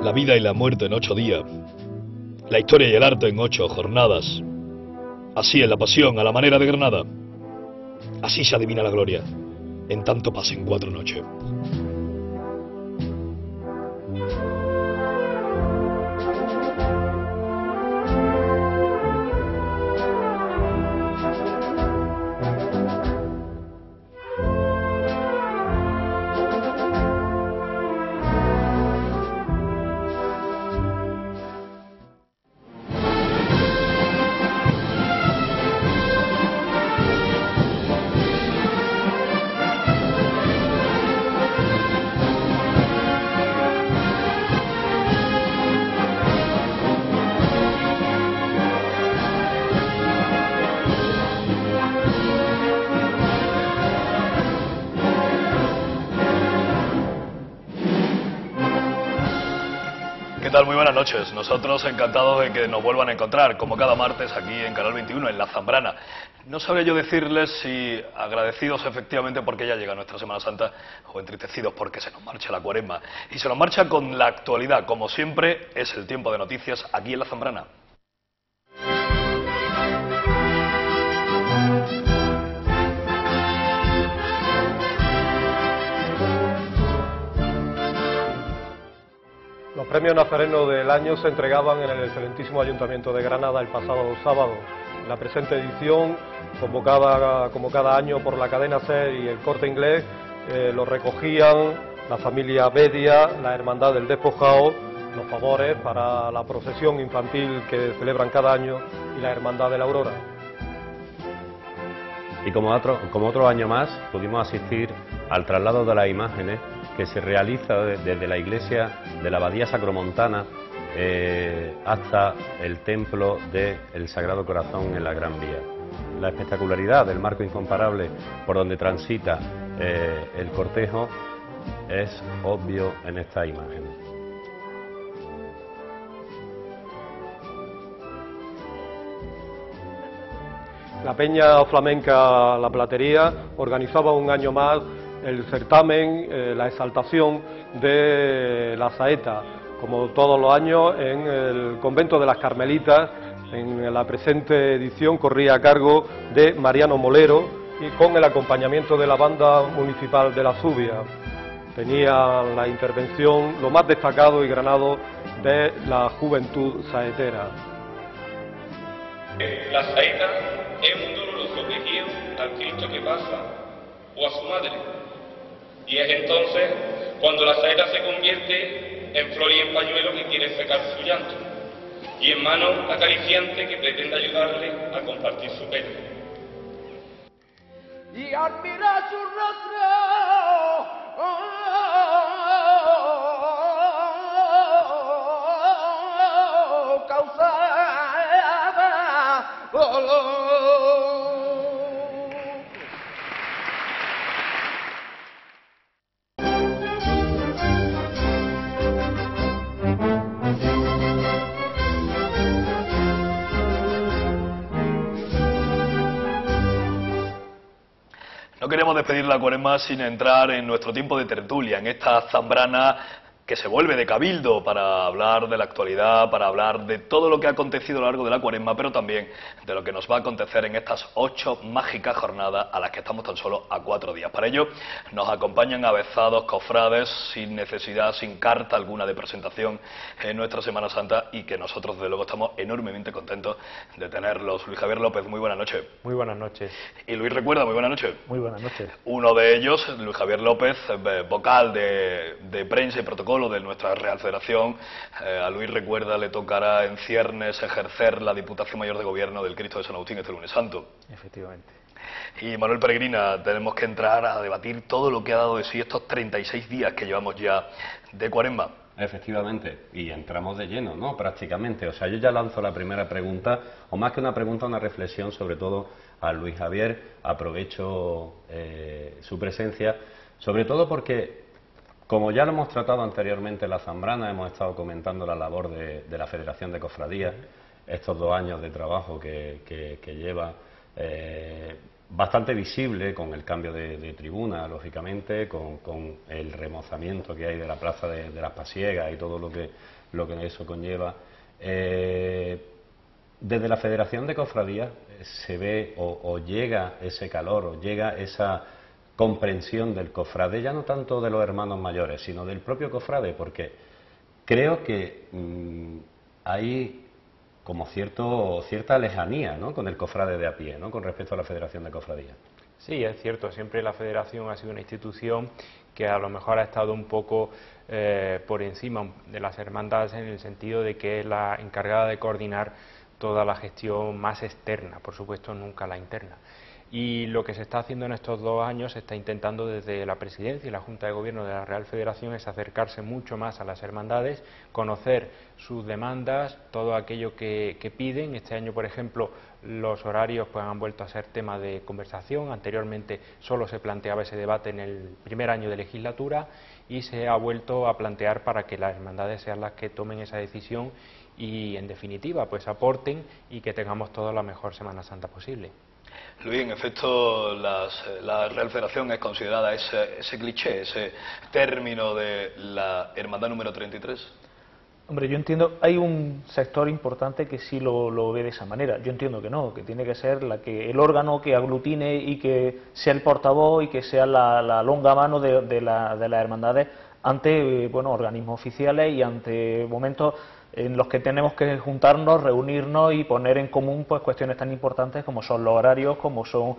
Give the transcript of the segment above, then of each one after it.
La vida y la muerte en 8 días, la historia y el arte en 8 jornadas. Así es la pasión, a la manera de Granada. Así se adivina la gloria, en tanto pasen 4 noches. ¿Qué tal? Muy buenas noches. Nosotros encantados de que nos vuelvan a encontrar, como cada martes, aquí en Canal 21, en La Zambrana. No sabría yo decirles si agradecidos efectivamente porque ya llega nuestra Semana Santa o entristecidos porque se nos marcha la Cuaresma. Y se nos marcha con la actualidad. Como siempre, es el tiempo de noticias aquí en La Zambrana. Los premios nazarenos del año se entregaban en el excelentísimo Ayuntamiento de Granada el pasado sábado. La presente edición, convocada como cada año por la cadena SER y el Corte Inglés, lo recogían la familia Bedia, la Hermandad del Despojado, los favores para la procesión infantil que celebran cada año y la Hermandad de la Aurora. Y como otro año más pudimos asistir al traslado de las imágenes que se realiza desde la iglesia de la Abadía Sacromontana hasta el templo del Sagrado Corazón en la Gran Vía. La espectacularidad del marco incomparable por donde transita el cortejo es obvio en esta imagen. La Peña Flamenca La Platería organizaba un año más el certamen, la exaltación de la saeta, como todos los años en el convento de las Carmelitas. En la presente edición corría a cargo de Mariano Molero y con el acompañamiento de la banda municipal de La Zubia. Tenía la intervención lo más destacado y granado de la juventud saetera. La saeta es un doloroso quejido al Cristo que pasa o a su madre. Y es entonces cuando la saeta se convierte en flor y en pañuelo que quiere secar su llanto, y en mano acariciante que pretende ayudarle a compartir su pena. Y al mirar su rostro, causaba dolor. No queremos despedir la Cuaresma sin entrar en nuestro tiempo de tertulia, en esta zambrana que se vuelve de cabildo para hablar de la actualidad, para hablar de todo lo que ha acontecido a lo largo de la Cuaresma, pero también de lo que nos va a acontecer en estas 8 mágicas jornadas a las que estamos tan solo a 4 días. Para ello nos acompañan avezados cofrades sin necesidad, sin carta alguna de presentación en nuestra Semana Santa y que nosotros desde luego estamos enormemente contentos de tenerlos. Luis Javier López, muy buenas noches. Muy buenas noches. Y Luis Recuerda, muy buenas noches. Muy buenas noches. Uno de ellos, Luis Javier López, vocal de prensa y protocolo de nuestra Real Federación. A Luis Recuerda le tocará en ciernes ejercer la Diputación Mayor de Gobierno del Cristo de San Agustín este lunes santo. Efectivamente. Y Manuel Peregrina, tenemos que entrar a debatir todo lo que ha dado de sí estos 36 días que llevamos ya de Cuaresma. Efectivamente, y entramos de lleno, ¿no? Prácticamente. O sea, yo ya lanzo la primera pregunta, o más que una pregunta, una reflexión, sobre todo a Luis Javier. Aprovecho su presencia, sobre todo porque, como ya lo hemos tratado anteriormente en la Zambrana, hemos estado comentando la labor de la Federación de Cofradías, estos 2 años de trabajo que lleva bastante visible con el cambio de tribuna, lógicamente, con el remozamiento que hay de la plaza de las Pasiegas y todo lo que eso conlleva. Desde la Federación de Cofradías se ve o llega ese calor, o llega esa comprensión del cofrade, ya no tanto de los hermanos mayores, sino del propio cofrade, porque creo que hay como cierta lejanía, ¿no?, con el cofrade de a pie, ¿no?, con respecto a la Federación de Cofradías. Sí, es cierto, siempre la Federación ha sido una institución que a lo mejor ha estado un poco por encima de las hermandades, en el sentido de que es la encargada de coordinar toda la gestión más externa, por supuesto nunca la interna. Y lo que se está haciendo en estos 2 años, se está intentando desde la Presidencia y la Junta de Gobierno de la Real Federación, es acercarse mucho más a las hermandades, conocer sus demandas, todo aquello que piden. Este año, por ejemplo, los horarios pues han vuelto a ser tema de conversación. Anteriormente solo se planteaba ese debate en el primer año de legislatura y se ha vuelto a plantear para que las hermandades sean las que tomen esa decisión y, en definitiva, pues aporten y que tengamos toda la mejor Semana Santa posible. Luis, en efecto, la Real Federación es considerada ese cliché, ese término de la hermandad número 33. Hombre, yo entiendo, hay un sector importante que sí lo ve de esa manera. Yo entiendo que no, que tiene que ser el órgano que aglutine y que sea el portavoz y que sea la longa mano de las hermandades ante organismos oficiales y ante momentos en los que tenemos que juntarnos, reunirnos y poner en común pues cuestiones tan importantes como son los horarios, como son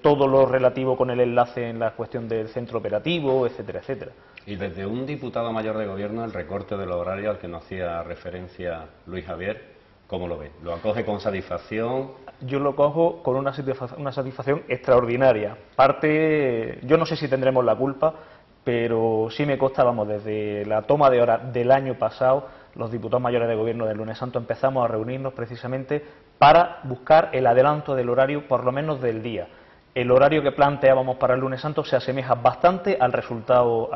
todo lo relativo con el enlace en la cuestión del centro operativo, etcétera, etcétera. Y desde un diputado mayor de gobierno, el recorte de los horarios al que nos hacía referencia Luis Javier, ¿cómo lo ve? ¿Lo acoge con satisfacción? Yo lo cojo con una satisfacción extraordinaria. Yo no sé si tendremos la culpa, pero sí me consta, desde la toma de hora del año pasado, los diputados mayores de gobierno del Lunes Santo empezamos a reunirnos precisamente para buscar el adelanto del horario, por lo menos del día. El horario que planteábamos para el Lunes Santo se asemeja bastante al resultado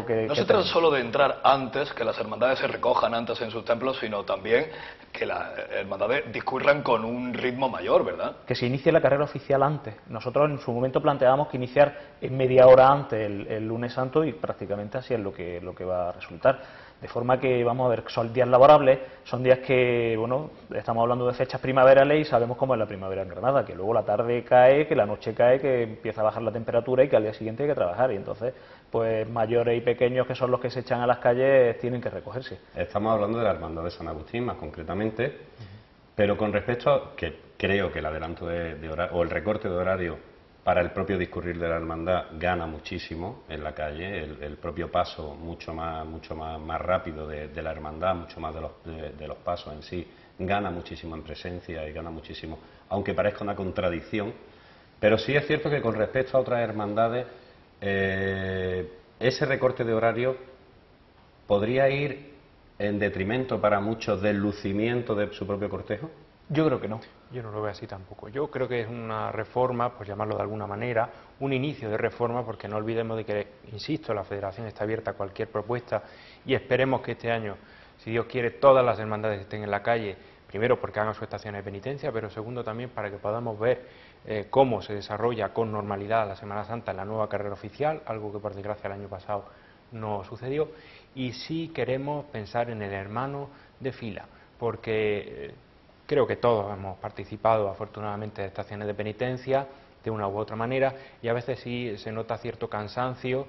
que no se trata solo de entrar antes, que las hermandades se recojan antes en sus templos, sino también que las hermandades discurran con un ritmo mayor, ¿verdad? Que se inicie la carrera oficial antes. Nosotros en su momento planteábamos que iniciar en media hora antes el Lunes Santo y prácticamente así es lo que va a resultar. De forma que, vamos a ver, son días laborables, son días que, estamos hablando de fechas primaverales y sabemos cómo es la primavera en Granada, que luego la tarde cae, que la noche cae, que empieza a bajar la temperatura y que al día siguiente hay que trabajar. Y entonces, pues mayores y pequeños, que son los que se echan a las calles, tienen que recogerse. Estamos hablando de la Hermandad de San Agustín, más concretamente, pero con respecto a que creo que el adelanto de horario, o el recorte de horario para el propio discurrir de la hermandad gana muchísimo en la calle, el propio paso mucho más rápido de la hermandad, mucho más de los pasos en sí, gana muchísimo en presencia y gana muchísimo, aunque parezca una contradicción, pero sí es cierto que con respecto a otras hermandades, ese recorte de horario podría ir en detrimento para muchos del lucimiento de su propio cortejo. Yo creo que no. Yo no lo veo así tampoco. Yo creo que es una reforma, por llamarlo de alguna manera, un inicio de reforma, porque no olvidemos de que, insisto, la Federación está abierta a cualquier propuesta y esperemos que este año, si Dios quiere, todas las hermandades estén en la calle, primero porque hagan sus estaciones de penitencia, pero segundo también para que podamos ver cómo se desarrolla con normalidad la Semana Santa en la nueva carrera oficial, algo que por desgracia el año pasado no sucedió, y sí queremos pensar en el hermano de fila, porque creo que todos hemos participado afortunadamente de estaciones de penitencia de una u otra manera y a veces sí se nota cierto cansancio,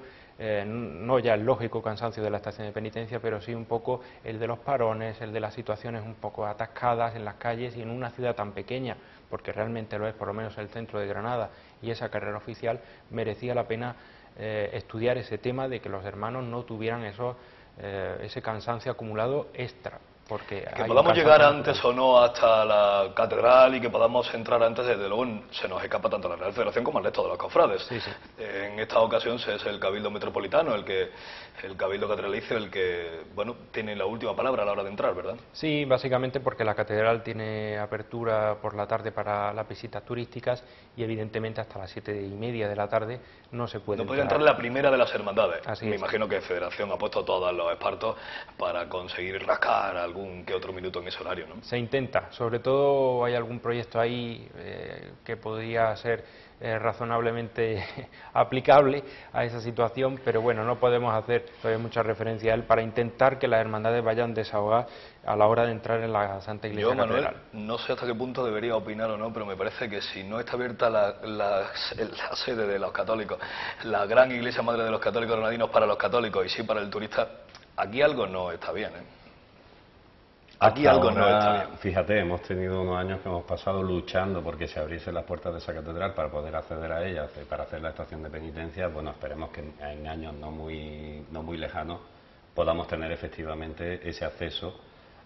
no ya el lógico cansancio de la estación de penitencia, pero sí un poco el de los parones, el de las situaciones un poco atascadas en las calles y en una ciudad tan pequeña, porque realmente lo es, por lo menos el centro de Granada, y esa carrera oficial merecía la pena estudiar ese tema de que los hermanos no tuvieran ese cansancio acumulado extra. Porque que podamos llegar antes o no hasta la catedral y que podamos entrar antes, desde luego se nos escapa tanto a la Real Federación como al resto de los cofrades. Sí, sí. En esta ocasión es el Cabildo Metropolitano, el Cabildo Catedralicio, el que tiene la última palabra a la hora de entrar, ¿verdad? Sí, básicamente porque la catedral tiene apertura por la tarde para las visitas turísticas y evidentemente hasta las 7:30 de la tarde no se puede entrar la primera de las hermandades. Así Me es. Imagino que Federación ha puesto todos los espartos para conseguir rascar algún algún que otro minuto en ese horario, ¿no? Se intenta, sobre todo hay algún proyecto ahí que podría ser razonablemente aplicable a esa situación, pero bueno, no podemos hacer todavía mucha referencia a él para intentar que las hermandades vayan desahogadas a la hora de entrar en la Santa Iglesia Manuel, Catedral. no sé hasta qué punto debería opinar o no, pero me parece que si no está abierta la sede de los católicos, la gran Iglesia Madre de los Católicos Granadinos para los católicos y sí para el turista, aquí algo no está bien, ¿eh? Aquí Hasta algo no ahora, está bien. Fíjate, hemos tenido unos años que hemos pasado luchando porque se abriesen las puertas de esa catedral para poder acceder a ellas, para hacer la estación de penitencia. Bueno, esperemos que en años no muy lejanos podamos tener efectivamente ese acceso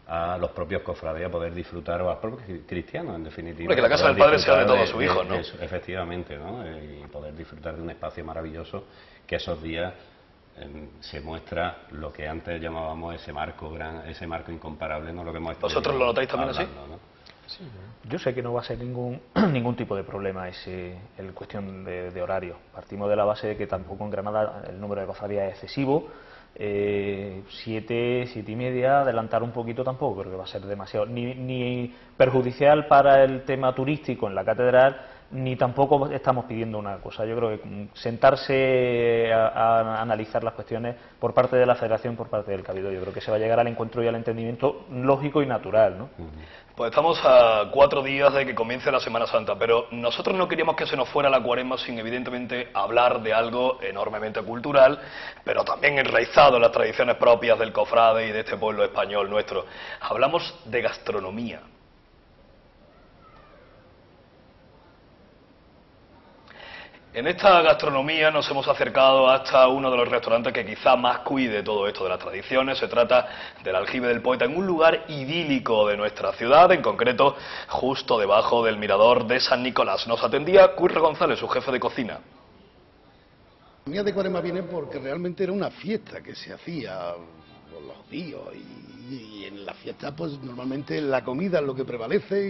a los propios cofrades, a poder disfrutar, o a los propios cristianos, en definitiva. Hombre, que la casa del Padre sea de todos sus hijos, ¿no? Efectivamente, ¿no? Y poder disfrutar de un espacio maravilloso que esos días se muestra lo que antes llamábamos ese marco incomparable, ¿no? Lo que hemos ¿Vosotros lo notáis también así? ¿No? Sí, yo sé que no va a ser ningún tipo de problema el cuestión de horario. Partimos de la base de que tampoco en Granada el número de cofradías es excesivo. 7 y media, adelantar un poquito tampoco creo que va a ser demasiado, ni perjudicial para el tema turístico en la catedral, ni tampoco estamos pidiendo una cosa. Yo creo que sentarse a analizar las cuestiones por parte de la Federación, por parte del Cabildo, yo creo que se va a llegar al encuentro y al entendimiento lógico y natural, ¿no? Pues estamos a 4 días de que comience la Semana Santa, pero nosotros no queríamos que se nos fuera la Cuaresma sin evidentemente hablar de algo enormemente cultural, pero también enraizado en las tradiciones propias del cofrade y de este pueblo español nuestro. Hablamos de gastronomía. En esta gastronomía nos hemos acercado hasta uno de los restaurantes que quizá más cuide todo esto de las tradiciones. Se trata del Aljibe del Poeta, en un lugar idílico de nuestra ciudad, en concreto justo debajo del mirador de San Nicolás. Nos atendía Curro González, su jefe de cocina. La comida de Cuaresma viene porque realmente era una fiesta que se hacía por los días y en la fiesta pues normalmente la comida es lo que prevalece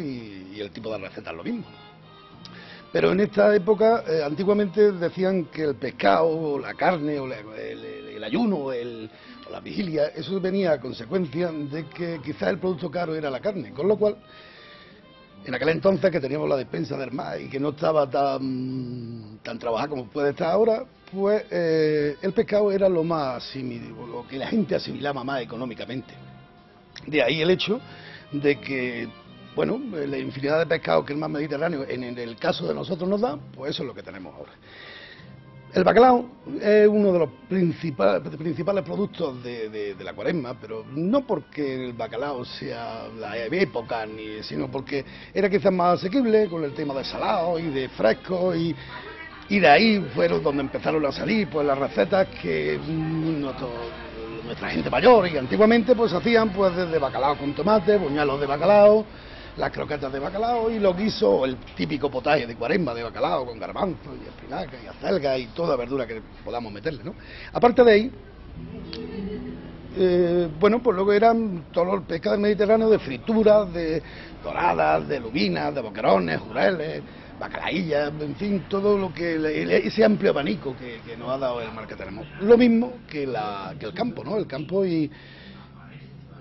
y el tipo de receta es lo mismo. Pero en esta época, antiguamente decían que el pescado, o la carne, o el ayuno, o la vigilia, eso venía a consecuencia de que quizás el producto caro era la carne, con lo cual, en aquel entonces que teníamos la despensa del mar y que no estaba tan trabajada como puede estar ahora, pues el pescado era lo que la gente asimilaba más económicamente. De ahí el hecho de que, bueno, la infinidad de pescados que el mar Mediterráneo, en el caso de nosotros, nos da, pues eso es lo que tenemos ahora. El bacalao es uno de los principales productos de la Cuaresma, pero no porque el bacalao sea la época, sino porque era quizás más asequible con el tema de salado y de fresco, y de ahí fueron donde empezaron a salir pues las recetas que nuestra gente mayor y antiguamente pues hacían pues desde bacalao con tomate, buñuelos de bacalao, las croquetas de bacalao y los guisos, el típico potaje de Cuaresma de bacalao con garbanzos y espinaca y acelga y toda verdura que podamos meterle, ¿no? Aparte de ahí, bueno, pues luego eran todos los pescados mediterráneos de frituras, de doradas, de lubinas, de boquerones, jureles, bacalaillas, en fin, todo lo que ese amplio abanico que nos ha dado el mar que tenemos. Lo mismo que el campo, ¿no? El campo y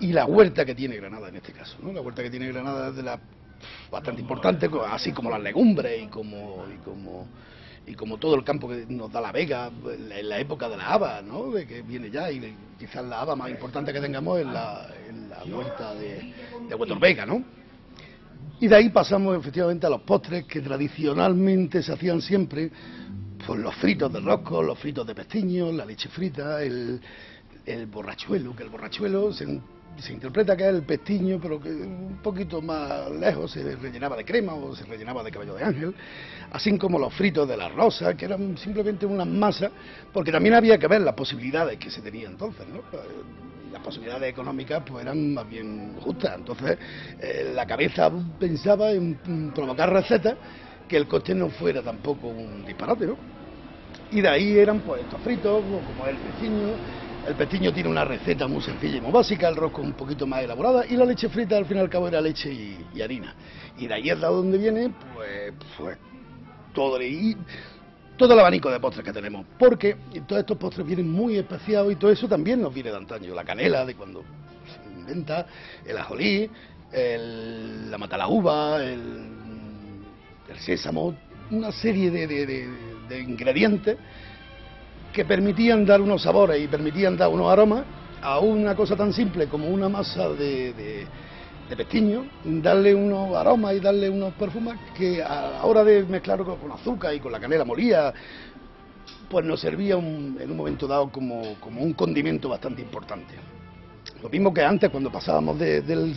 la huerta que tiene Granada en este caso, ¿no? La huerta que tiene Granada es bastante importante, así como las legumbres y como todo el campo que nos da la Vega en la época de la haba, ¿no? De que viene ya, y quizás la haba más importante que tengamos es la huerta de Huetor Vega, ¿no? Y de ahí pasamos efectivamente a los postres que tradicionalmente se hacían siempre, pues los fritos de rosco, los fritos de pestiño, la leche frita, el borrachuelo, que el borrachuelo se interpreta que es el pestiño, pero que un poquito más lejos se rellenaba de crema o se rellenaba de cabello de ángel, así como los fritos de la rosa, que eran simplemente unas masas, porque también había que ver las posibilidades que se tenía entonces, ¿no? Las posibilidades económicas pues eran más bien justas, entonces la cabeza pensaba en provocar recetas que el coste no fuera tampoco un disparate, ¿no? Y de ahí eran pues estos fritos, como el pestiño. El pestiño tiene una receta muy sencilla y muy básica, el rosco un poquito más elaborada, y la leche frita al fin y al cabo era leche y harina. Y de ahí es de donde viene pues todo el abanico de postres que tenemos, porque todos estos postres vienen muy especiados y todo eso también nos viene de antaño. La canela, de cuando inventa, el ajonjolí, la matalaúva, el sésamo, una serie de ingredientes que permitían dar unos sabores y permitían dar unos aromas a una cosa tan simple como una masa de pestiño, darle unos aromas y darle unos perfumes que a la hora de mezclarlo con azúcar y con la canela molida, pues nos servía en un momento dado como un condimento bastante importante. Lo mismo que antes, cuando pasábamos del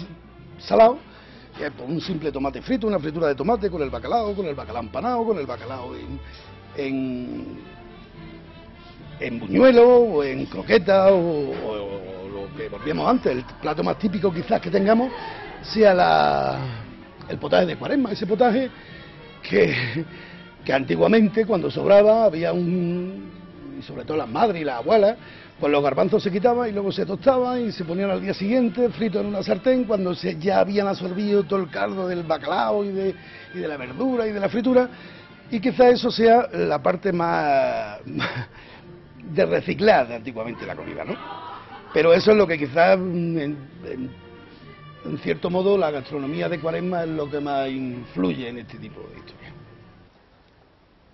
salado, pues un simple tomate frito, una fritura de tomate con el bacalao empanado, con el bacalao en buñuelo o en croqueta o lo que volvíamos antes. El plato más típico quizás que tengamos sea el potaje de Cuaresma, ese potaje que antiguamente cuando sobraba había y sobre todo las madres y las abuelas, pues los garbanzos se quitaban y luego se tostaban y se ponían al día siguiente fritos en una sartén cuando ya habían absorbido todo el caldo del bacalao y de la verdura y de la fritura, y quizás eso sea la parte más de reciclar de antiguamente la comida, ¿no? Pero eso es lo que quizás en cierto modo la gastronomía de Cuaresma es lo que más influye en este tipo de historias.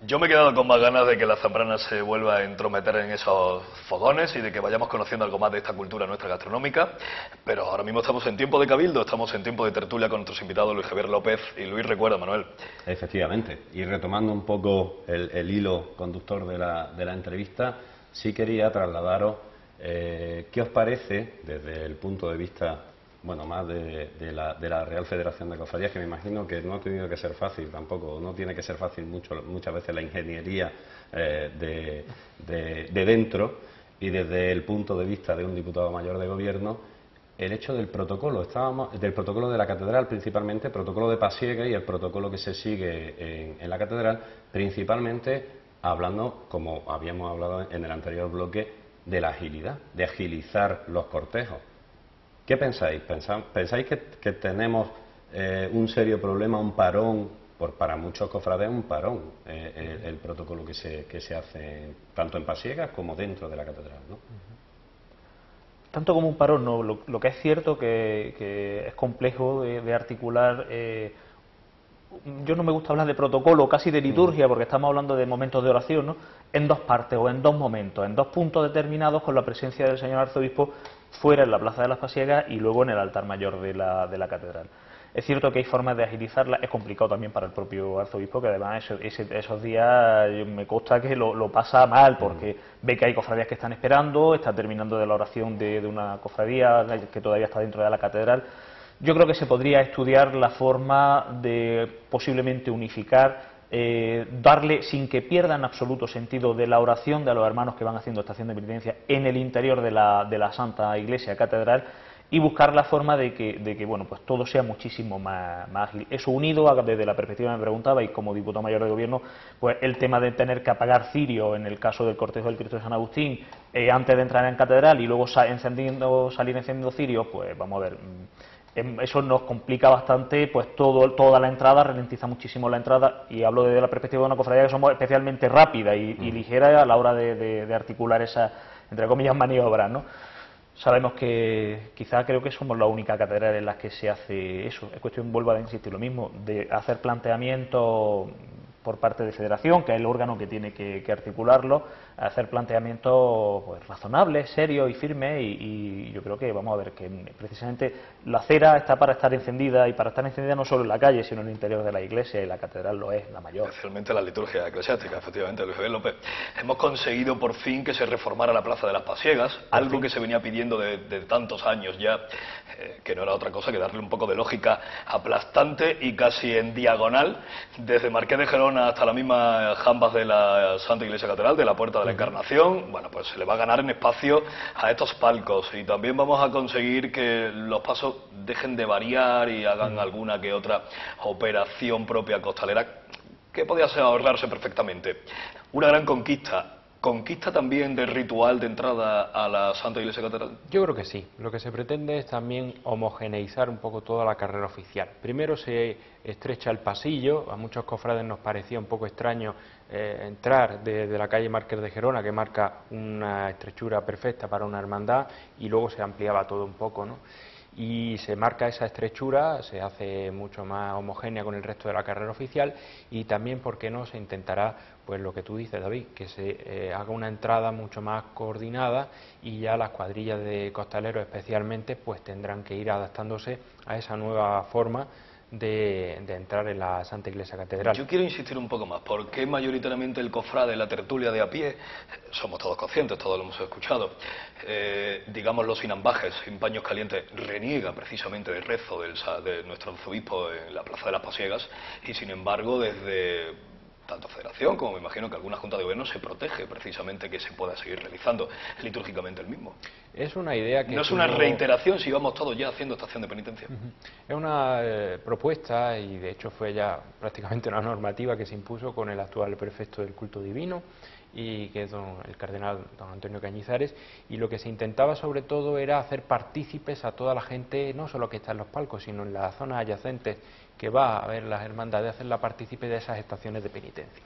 Yo me he quedado con más ganas de que la Zambrana se vuelva a entrometer en esos fogones y de que vayamos conociendo algo más de esta cultura nuestra gastronómica, pero ahora mismo estamos en tiempo de cabildo, estamos en tiempo de tertulia con nuestros invitados Luis Javier López y Luis Recuerda, Manuel. Efectivamente, y retomando un poco el hilo conductor de la entrevista, sí quería trasladaros qué os parece desde el punto de vista, bueno, más de la Real Federación de Cofradías, que me imagino que no ha tenido que ser fácil tampoco, no tiene que ser fácil muchas veces la ingeniería de dentro, y desde el punto de vista de un diputado mayor de gobierno, el hecho del protocolo, del protocolo de la catedral principalmente, el protocolo de Pasiega y el protocolo que se sigue en la catedral, principalmente hablando, como habíamos hablado en el anterior bloque, de la agilidad, de agilizar los cortejos. ¿Qué pensáis? ¿Pensáis que tenemos un serio problema, un parón, para muchos cofrades un parón, el protocolo que se hace tanto en Pasiegas como dentro de la catedral, ¿no? Tanto como un parón, no. Lo que es cierto que es complejo de articular. Yo no me gusta hablar de protocolo, casi de liturgia, porque estamos hablando de momentos de oración, ¿no? En dos partes o en dos momentos, en dos puntos determinados, con la presencia del señor arzobispo fuera en la Plaza de las Pasiegas y luego en el altar mayor de la catedral. Es cierto que hay formas de agilizarla, es complicado también para el propio arzobispo, que además esos días me consta que lo pasa mal, porque ve que hay cofradías que están esperando, está terminando de la oración de una cofradía que todavía está dentro de la catedral. Yo creo que se podría estudiar la forma de posiblemente unificar, darle, sin que pierda en absoluto sentido, de la oración de los hermanos que van haciendo estación de penitencia en el interior de la Santa Iglesia Catedral, y buscar la forma de que bueno, pues todo sea muchísimo más ágil. Eso unido, desde la perspectiva que me preguntaba, y como diputado mayor de gobierno, pues el tema de tener que apagar cirio en el caso del cortejo del Cristo de San Agustín, antes de entrar en catedral, y luego salir encendiendo cirios, pues vamos a ver, eso nos complica bastante, pues toda la entrada, ralentiza muchísimo la entrada, y hablo desde la perspectiva de una cofradía que somos especialmente rápida y ligera a la hora de articular esas, entre comillas, maniobras, ¿no? Sabemos que quizá creo que somos la única catedral en la que se hace eso. Es cuestión, vuelvo a insistir, lo mismo, de hacer planteamientos por parte de Federación, que es el órgano que tiene que articularlo, hacer planteamientos pues razonables, serios y firmes, y yo creo que vamos a ver que precisamente la cera está para estar encendida, y para estar encendida no solo en la calle, sino en el interior de la iglesia, y la catedral lo es, la mayor. Especialmente la liturgia eclesiástica, efectivamente, Luis Javier López. Hemos conseguido por fin que se reformara la Plaza de las Pasiegas, algo que se venía pidiendo de tantos años ya, que no era otra cosa que darle un poco de lógica aplastante y casi en diagonal, desde Marqués de Gerona hasta la misma jambas de la Santa Iglesia Catedral, de la Puerta de la Encarnación. Bueno, pues se le va a ganar en espacio a estos palcos, y también vamos a conseguir que los pasos dejen de variar y hagan alguna que otra operación propia costalera, que podía ahorrarse perfectamente. Una gran conquista. ¿Conquista también del ritual de entrada a la Santa Iglesia Catedral? Yo creo que sí. Lo que se pretende es también homogeneizar un poco toda la carrera oficial. Primero se estrecha el pasillo. A muchos cofrades nos parecía un poco extraño entrar desde la calle Marqués de Gerona, que marca una estrechura perfecta para una hermandad, y luego se ampliaba todo un poco, ¿no? y se marca esa estrechura, se hace mucho más homogénea con el resto de la carrera oficial y también, ¿por qué no?, se intentará, pues lo que tú dices, David, que se haga una entrada mucho más coordinada y ya las cuadrillas de costaleros especialmente pues tendrán que ir adaptándose a esa nueva forma de entrar en la Santa Iglesia Catedral. Yo quiero insistir un poco más, ¿por qué mayoritariamente el cofrade, la tertulia de a pie, somos todos conscientes, todos lo hemos escuchado, digámoslo sin ambajes, sin paños calientes, reniega precisamente del rezo de nuestro arzobispo en la Plaza de las Pasiegas, y sin embargo desde tanto Federación como me imagino que alguna Junta de Gobierno se protege precisamente que se pueda seguir realizando litúrgicamente el mismo? Es una idea que... No es una reiteración si vamos todos ya haciendo estación de penitencia. Es una propuesta, y de hecho fue ya prácticamente una normativa que se impuso con el actual prefecto del culto divino, y que es el cardenal don Antonio Cañizares, y lo que se intentaba sobre todo era hacer partícipes a toda la gente, no solo que está en los palcos, sino en las zonas adyacentes que va a ver las hermandades, hacerla partícipe de esas estaciones de penitencia.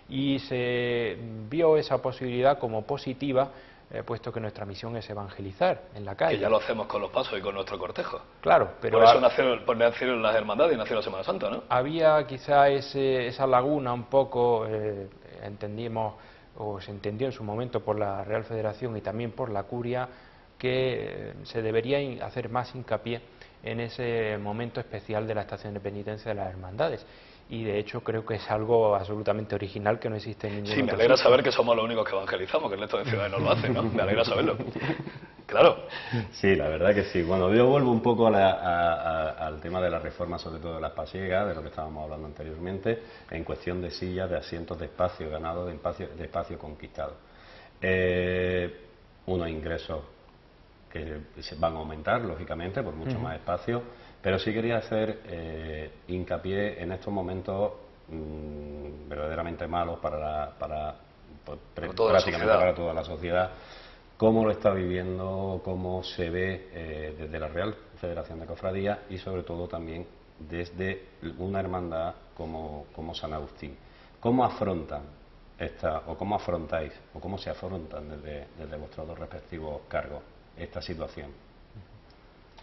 Y se vio esa posibilidad como positiva, puesto que nuestra misión es evangelizar en la calle. Que ya lo hacemos con los pasos y con nuestro cortejo. Claro, pero... Por eso nacieron las hermandades y nació la Semana Santa, ¿no? Había quizá esa laguna un poco, entendimos, o se entendió en su momento por la Real Federación y también por la Curia, que se debería hacer más hincapié en ese momento especial de la estación de penitencia de las hermandades. Y de hecho creo que es algo absolutamente original que no existe en ningún otro Sí, me alegra sitio. saber que somos los únicos que evangelizamos, que el resto de ciudades no lo hacen, ¿no? Me alegra saberlo. Claro. Sí, la verdad que sí. Bueno, yo vuelvo un poco al tema de la reforma, sobre todo de las pasiegas, de lo que estábamos hablando anteriormente, en cuestión de sillas, de asientos, de espacio ganado, de espacio conquistado. Unos ingresos que se van a aumentar, lógicamente, por mucho más espacio, pero sí quería hacer hincapié en estos momentos verdaderamente malos prácticamente para toda la sociedad, cómo lo está viviendo, cómo se ve desde la Real Federación de Cofradías y sobre todo también desde una hermandad como San Agustín. ¿Cómo afrontan cómo afrontáis, o cómo se afrontan desde vuestros dos respectivos cargos esta situación?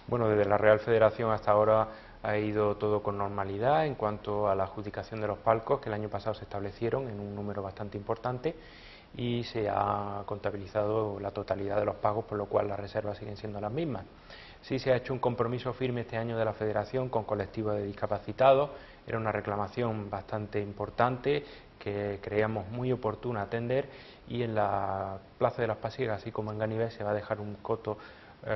Bueno, desde la Real Federación hasta ahora ha ido todo con normalidad en cuanto a la adjudicación de los palcos, que el año pasado se establecieron en un número bastante importante y se ha contabilizado la totalidad de los pagos, por lo cual las reservas siguen siendo las mismas. Sí se ha hecho un compromiso firme este año de la Federación con colectivos de discapacitados. Era una reclamación bastante importante que creíamos muy oportuna atender, y en la Plaza de las Pasiegas, así como en Ganivet, se va a dejar un coto,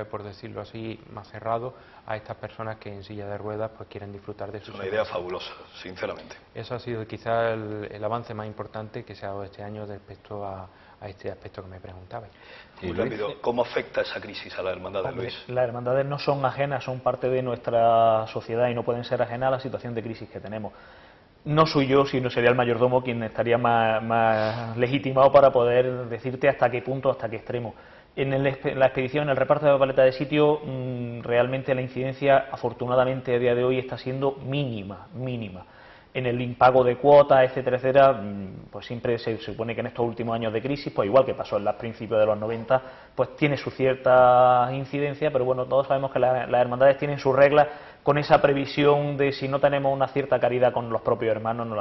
por decirlo así, más cerrado a estas personas que en silla de ruedas pues quieren disfrutar de su... Es una idea fabulosa, sinceramente. Eso ha sido quizá el avance más importante que se ha dado este año respecto a este aspecto que me preguntabais. Muy rápido, ¿cómo afecta esa crisis a las hermandades, Luis? Las hermandades no son ajenas, son parte de nuestra sociedad y no pueden ser ajenas a la situación de crisis que tenemos. No soy yo, sino sería el mayordomo quien estaría más legitimado para poder decirte hasta qué punto, hasta qué extremo. En la expedición, en el reparto de papeleta de sitio, realmente la incidencia, afortunadamente, a día de hoy está siendo mínima. En el impago de cuotas, etcétera, etcétera, pues siempre se supone que en estos últimos años de crisis, pues igual que pasó en los principios de los 90, pues tiene su cierta incidencia, pero bueno, todos sabemos que las hermandades tienen sus reglas, con esa previsión de si no tenemos una cierta caridad con los propios hermanos, no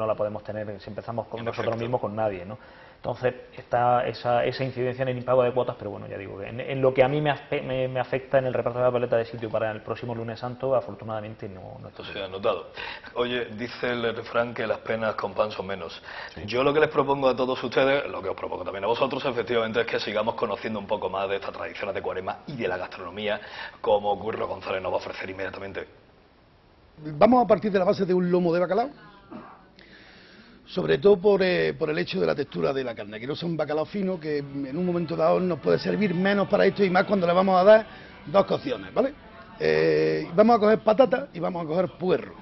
la podemos tener si empezamos con nosotros mismos, con nadie, ¿no? Entonces está esa incidencia en el impago de cuotas, pero bueno, ya digo, en lo que a mí me afecta en el reparto de la papeleta de sitio para el próximo lunes santo, afortunadamente no estoy. Se ha notado. Oye, dice el refrán que las penas con pan son menos. Sí. Yo lo que les propongo a todos ustedes, lo que os propongo también a vosotros, efectivamente, es que sigamos conociendo un poco más de estas tradiciones de Cuaresma y de la gastronomía, como Curro González nos va a ofrecer inmediatamente. Vamos a partir de la base de un lomo de bacalao, sobre todo por el hecho de la textura de la carne, que no sea un bacalao fino, que en un momento dado nos puede servir menos para esto, y más cuando le vamos a dar dos cocciones, ¿vale? Vamos a coger patata y vamos a coger puerro.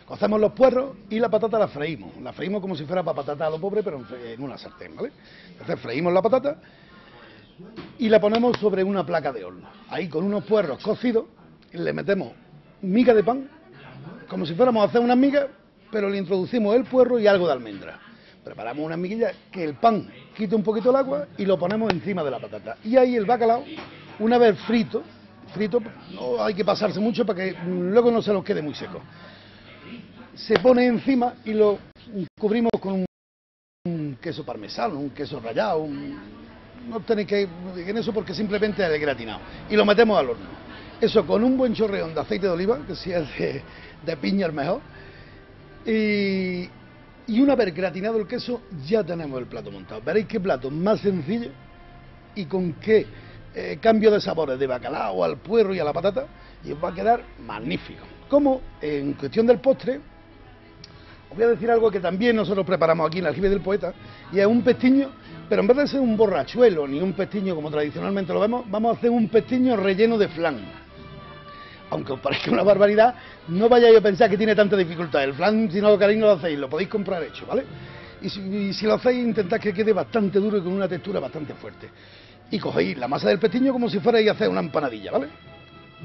Cocemos los puerros y la patata la freímos como si fuera para patata a lo pobre, pero en una sartén, ¿vale? Entonces freímos la patata y la ponemos sobre una placa de horno. Ahí con unos puerros cocidos le metemos miga de pan, como si fuéramos a hacer unas migas, pero le introducimos el puerro y algo de almendra. Preparamos unas miguillas que el pan quite un poquito el agua y lo ponemos encima de la patata. Y ahí el bacalao, una vez frito, frito, no hay que pasarse mucho para que luego no se los quede muy seco. Se pone encima y lo cubrimos con un queso parmesano, un queso rallado, no tenéis que ir en eso porque simplemente es el gratinado. Y lo metemos al horno. Eso con un buen chorreón de aceite de oliva, que si es de piña el mejor, y una vez gratinado el queso ya tenemos el plato montado. Veréis qué plato más sencillo y con qué cambio de sabores de bacalao al puerro y a la patata, y os va a quedar magnífico. Como en cuestión del postre, os voy a decir algo que también nosotros preparamos aquí en Aljibe del Poeta, y es un pestiño, pero en vez de ser un borrachuelo ni un pestiño como tradicionalmente lo vemos, vamos a hacer un pestiño relleno de flan. Aunque os parezca una barbaridad, no vayáis a pensar que tiene tanta dificultad. El flan, si no lo queréis, no lo hacéis, lo podéis comprar hecho, ¿vale? Y si lo hacéis, intentad que quede bastante duro y con una textura bastante fuerte. Y cogéis la masa del pestiño como si fuerais a hacer una empanadilla, ¿vale?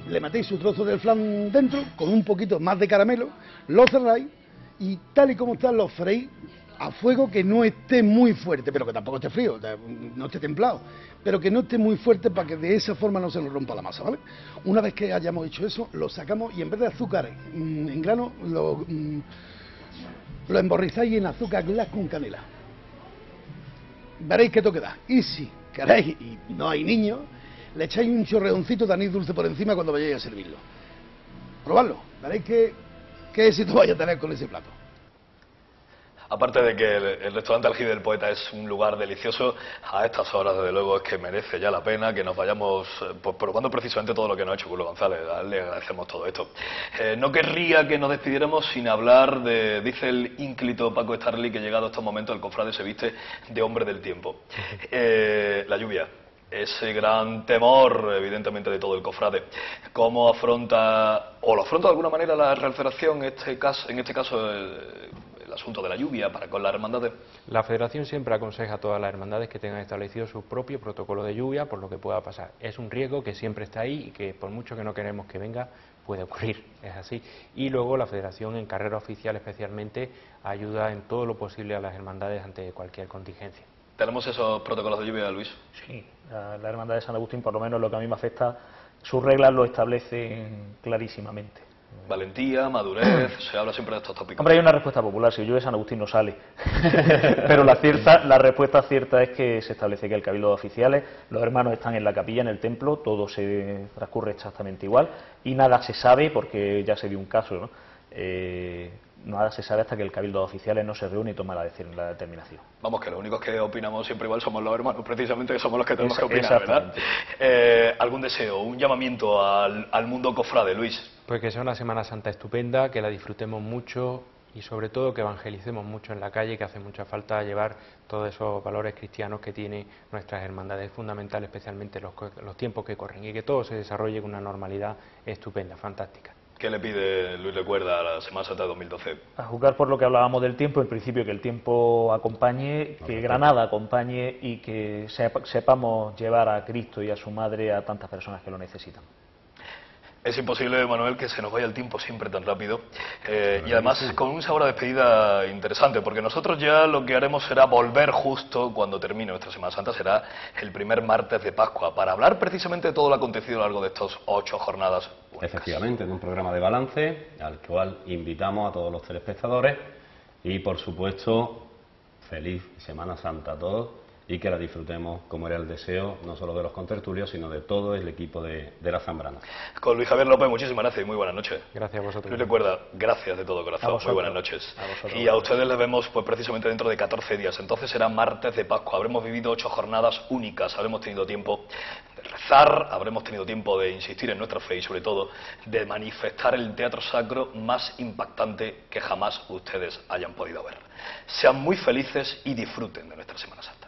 Le metéis su trozo del flan dentro, con un poquito más de caramelo, lo cerráis y tal y como está lo freís a fuego que no esté muy fuerte, pero que tampoco esté frío, no esté templado, pero que no esté muy fuerte para que de esa forma no se nos rompa la masa, ¿vale? Una vez que hayamos hecho eso, lo sacamos y en vez de azúcar en grano, lo emborrizáis en azúcar glass con canela. Veréis que toque da. Y si queréis, y no hay niños, le echáis un chorreoncito de anís dulce por encima cuando vayáis a servirlo. Probadlo, veréis qué éxito vais a tener con ese plato. Aparte de que el restaurante Aljibe del Poeta es un lugar delicioso, a estas horas desde luego es que merece ya la pena que nos vayamos pues, probando precisamente todo lo que nos ha hecho Curro González. Le agradecemos todo esto. No querría que nos despidiéramos sin hablar de, dice el ínclito Paco Starling, que llegado a estos momentos el cofrade se viste de hombre del tiempo. La lluvia. Ese gran temor, evidentemente, de todo el cofrade. ¿Cómo afronta, o lo afronta de alguna manera la Real Federación, en este caso el asunto de la lluvia para con las hermandades? La Federación siempre aconseja a todas las hermandades que tengan establecido su propio protocolo de lluvia por lo que pueda pasar. Es un riesgo que siempre está ahí y que por mucho que no queremos que venga, puede ocurrir, es así. Y luego la Federación en carrera oficial especialmente ayuda en todo lo posible a las hermandades ante cualquier contingencia. ¿Tenemos esos protocolos de lluvia, Luis? Sí, la Hermandad de San Agustín, por lo menos lo que a mí me afecta, sus reglas lo establecen clarísimamente. Valentía, madurez, se habla siempre de estos tópicos. Hombre, hay una respuesta popular, si llueve San Agustín no sale. Pero la respuesta cierta es que se establece que el cabildo de oficiales, los hermanos están en la capilla, en el templo, todo se transcurre exactamente igual y nada se sabe, porque ya se dio un caso, ¿no? Nada se sabe hasta que el cabildo de oficiales no se reúne y toma la determinación. Vamos, que los únicos que opinamos siempre igual somos los hermanos, precisamente, que somos los que tenemos que opinar, ¿verdad? ¿Algún deseo, un llamamiento al mundo cofrade, Luis? Pues que sea una Semana Santa estupenda, que la disfrutemos mucho y sobre todo que evangelicemos mucho en la calle, que hace mucha falta llevar todos esos valores cristianos que tienen nuestras hermandades. Es fundamental, especialmente los tiempos que corren, y que todo se desarrolle con una normalidad estupenda, fantástica. ¿Qué le pide Luis Recuerda a la Semana Santa de 2012? A juzgar por lo que hablábamos del tiempo, en principio que el tiempo acompañe, que Granada acompañe y que sepamos llevar a Cristo y a su Madre a tantas personas que lo necesitan. Es imposible, Manuel, que se nos vaya el tiempo siempre tan rápido y además con un sabor a despedida interesante, porque nosotros ya lo que haremos será volver justo cuando termine nuestra Semana Santa, será el primer martes de Pascua, para hablar precisamente de todo lo acontecido a lo largo de estas 8 jornadas únicas. Efectivamente, en un programa de balance al cual invitamos a todos los telespectadores y, por supuesto, feliz Semana Santa a todos y que la disfrutemos como era el deseo, no solo de los contertulios, sino de todo el equipo de la Zambrana. Con Luis Javier López, muchísimas gracias y muy buenas noches. Gracias a vosotros. Luis Recuerda, gracias de todo corazón, muy buenas noches. Y a ustedes les vemos pues precisamente dentro de 14 días, entonces será martes de Pascua, habremos vivido 8 jornadas únicas, habremos tenido tiempo de rezar, habremos tenido tiempo de insistir en nuestra fe y sobre todo de manifestar el teatro sacro más impactante que jamás ustedes hayan podido ver. Sean muy felices y disfruten de nuestra Semana Santa.